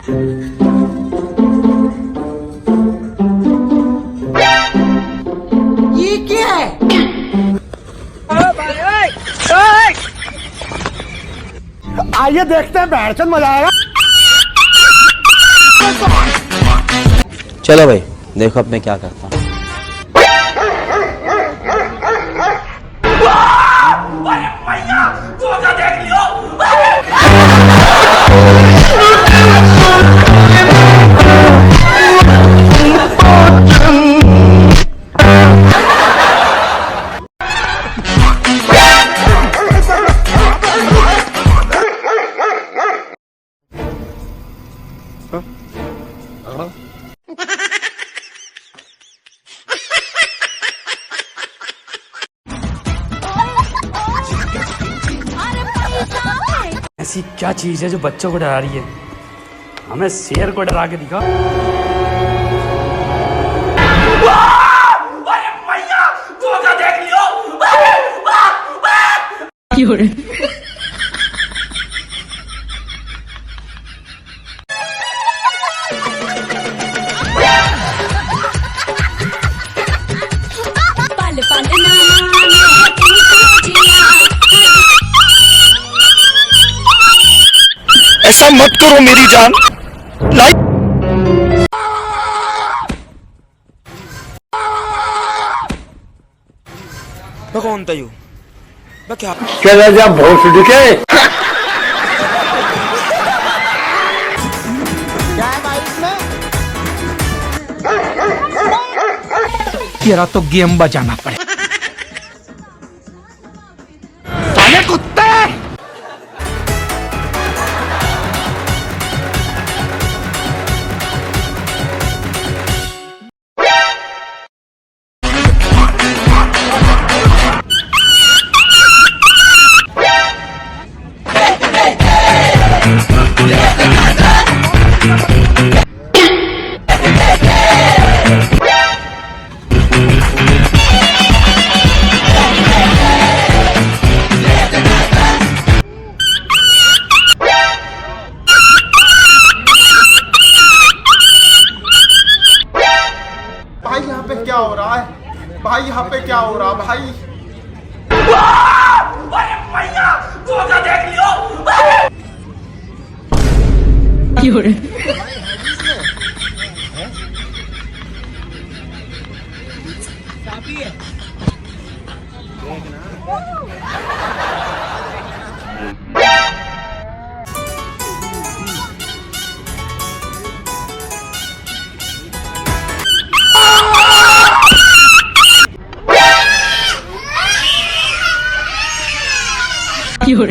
ये क्या है? आइए देखते हैं, बैठचंद मजा आएगा। चलो भाई, देखो अब मैं क्या करता हूँ। ऐसी क्या चीज है जो बच्चों को डरा रही है? हमें शेर को डरा के दिखा। ऐसा मत करो मेरी जान। लाइक मैं कौन था यू? मैं क्या चला जा भोंस दिखे। क्या है भाई इसमें? तेरा तो गेम बजाना पड़े। साले कुत्ते! भाई यहाँ पे क्या हो रहा है? भाई यहाँ पे क्या हो रहा है भाई? You're